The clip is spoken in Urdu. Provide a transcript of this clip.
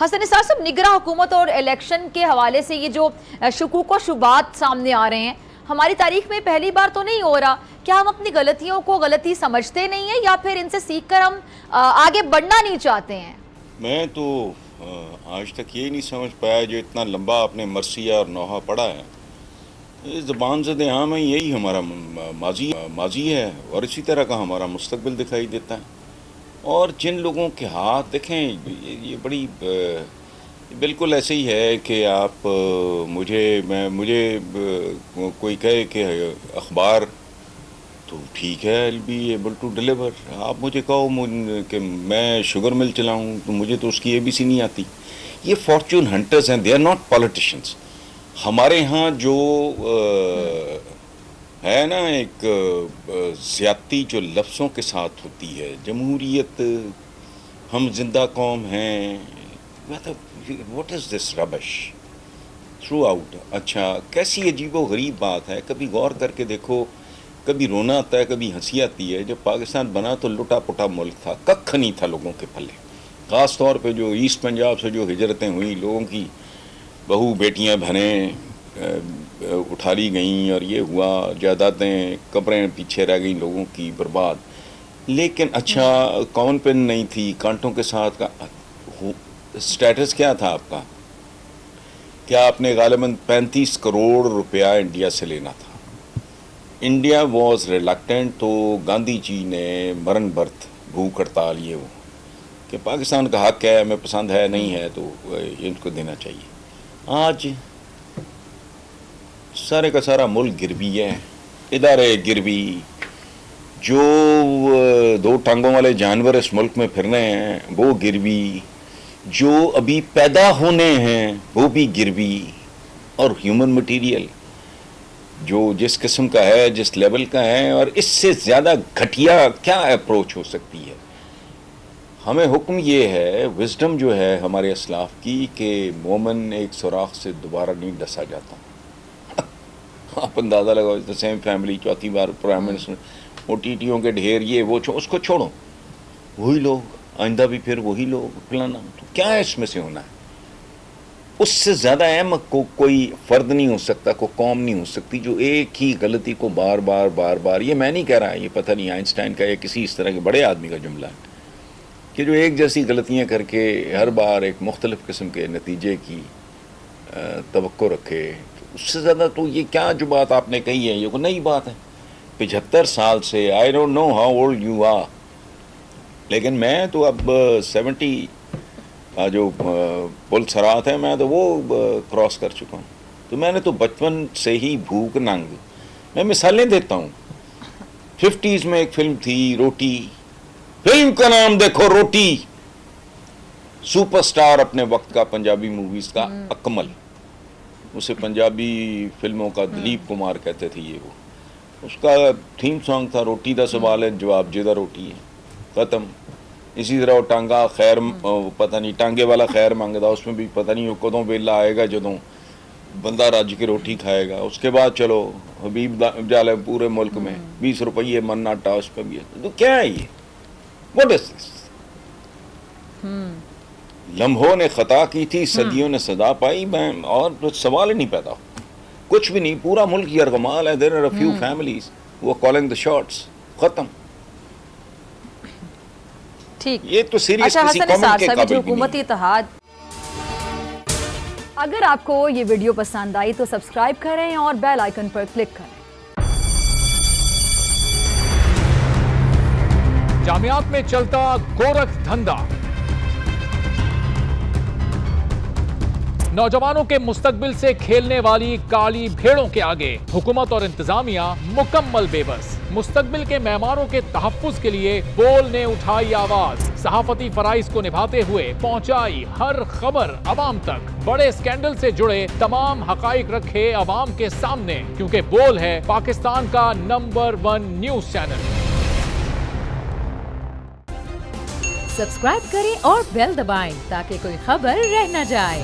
حسن نثار صاحب، نگراں حکومت اور الیکشن کے حوالے سے یہ جو شکوک و شبہات سامنے آ رہے ہیں، ہماری تاریخ میں پہلی بار تو نہیں ہو رہا. کیا ہم اپنی غلطیوں کو غلطی سمجھتے نہیں ہیں یا پھر ان سے سیکھ کر ہم آگے بڑھنا نہیں چاہتے ہیں؟ میں تو آج تک یہ نہیں سمجھ پایا جو اتنا لمبا آپ نے مرثیہ اور نوحہ پڑھا ہے. یہ زبان زد عام ہے، یہی ہمارا ماضی ہے اور اسی طرح کا ہمارا مستقبل دکھائی دیتا ہے. اور جن لوگوں کے ہاتھ دیکھیں، یہ بڑی بالکل ایسے ہی ہے کہ آپ مجھے کوئی کہے کہ اخبار تو ٹھیک ہے، I'll be able to deliver. آپ مجھے کہو کہ میں شوگر مل چلاؤں تو مجھے تو اس کی ABC نہیں آتی. یہ فارچون ہنٹرز ہیں، دے آر ناٹ پالیٹیشنس. ہمارے ہاں جو ہے نا ایک زیادتی جو لفظوں کے ساتھ ہوتی ہے، جمہوریت، ہم زندہ قوم ہیں، واٹ از دس ربش تھرو آؤٹ. اچھا، کیسی عجیب و غریب بات ہے. کبھی غور کر کے دیکھو، کبھی رونا آتا ہے، کبھی ہنسی آتی ہے. جب پاکستان بنا تو لٹا پٹا ملک تھا، ککھ نہیں تھا لوگوں کے پلے. خاص طور پہ جو ایسٹ پنجاب سے جو ہجرتیں ہوئیں، لوگوں کی بہو بیٹیاں بہنیں اٹھا لی گئیں اور یہ ہوا، جائیدادیں قبریں پیچھے رہ گئیں لوگوں کی برباد. لیکن اچھا، کامن پن نہیں تھی، کانٹوں کے ساتھ کا سٹیٹس کیا تھا آپ کا؟ کیا آپ نے غالباً 35 کروڑ روپیہ انڈیا سے لینا تھا. India was reluctant. تو گاندھی جی نے مرن برت، بھوک ہڑتال، یہ وہ کہ پاکستان کا حق ہے، ہمیں پسند ہے نہیں ہے تو ان کو دینا چاہیے. آج سارے کا سارا ملک گروی ہے، ادارے گروی. جو 2 ٹانگوں والے جانور اس ملک میں پھر رہے ہیں وہ گروی، جو ابھی پیدا ہونے ہیں وہ بھی گروی. اور ہیومن مٹیریل جو جس قسم کا ہے، جس لیول کا ہے، اور اس سے زیادہ گھٹیا کیا اپروچ ہو سکتی ہے. ہمیں حکم یہ ہے، وزڈم جو ہے ہمارے اسلاف کی، کہ مومن ایک سوراخ سے دوبارہ نہیں ڈسا جاتا. آپ اندازہ لگاؤ، سیم فیملی، چوتھی بار پرائم منسٹر، او ٹی ٹیوں کے ڈھیر، یہ وہ، اس کو چھوڑو، وہی لوگ آئندہ بھی پھر وہی لوگ پلانا. تو کیا ہے اس میں سے ہونا ہے؟ اس سے زیادہ اہم کوئی فرد نہیں ہو سکتا، کوئی قوم نہیں ہو سکتی جو ایک ہی غلطی کو بار بار. یہ میں نہیں کہہ رہا، یہ پتہ نہیں آئنسٹائن کا یا کسی اس طرح کے بڑے آدمی کا جملہ ہے کہ جو ایک جیسی غلطیاں کر کے ہر بار ایک مختلف قسم کے نتیجے کی توقع رکھے. اس سے زیادہ تو یہ کیا جو بات آپ نے کہی ہے، یہ کوئی نئی بات ہے. 75 سال سے I don't know how old you are, لیکن میں تو اب 70 جو پل سرات ہے، میں تو وہ کراس کر چکا ہوں. تو میں نے تو بچپن سے ہی بھوک ننگ. میں مثالیں دیتا ہوں. 50s میں ایک فلم تھی روٹی، فلم کا نام دیکھو روٹی. سپر سٹار اپنے وقت کا پنجابی موویز کا اکمل، اسے پنجابی فلموں کا دلیپ کمار کہتے تھے. یہ وہ اس کا تھیم سانگ تھا، روٹی دا سوال ہے جواب جدہ روٹی ہے، ختم. اسی طرح وہ ٹانگا خیر، پتہ نہیں ٹانگے والا خیر مانگدا، اس میں بھی پتہ نہیں وہ کدوں ویلا آئے گا جدوں بندہ رج کے روٹی کھائے گا. اس کے بعد چلو حبیب جالے پورے ملک میں 20 روپیے من آٹا، اس پہ بھی ہے. تو کیا ہے یہ؟ واٹ از دس؟ لمحوں نے خطا کی تھی، صدیوں نے صدا پائی. میں اور سوال ہی نہیں پیدا، کچھ بھی نہیں. پورا ملک یرغمال ہے. There are a few families وہ کالنگ دا شاٹس. ختم. ٹھیک. یہ تو سیریس اچھا کسی حسن قوم نثار کے صاحب، قابل جو بھی حکومتی نہیں. اتحاد، اگر آپ کو یہ ویڈیو پسند آئی تو سبسکرائب کریں اور بیل آئیکن پر کلک کریں. جامعات میں چلتا گورکھ دھندا، نوجوانوں کے مستقبل سے کھیلنے والی کالی بھیڑوں کے آگے حکومت اور انتظامیہ مکمل بے بس. مستقبل کے معماروں کے تحفظ کے لیے بول نے اٹھائی آواز، صحافتی فرائض کو نبھاتے ہوئے پہنچائی ہر خبر عوام تک. بڑے اسکینڈل سے جڑے تمام حقائق رکھے عوام کے سامنے، کیونکہ بول ہے پاکستان کا نمبر 1 نیوز چینل. سبسکرائب کریں اور بیل دبائیں تاکہ کوئی خبر رہ نہ جائے.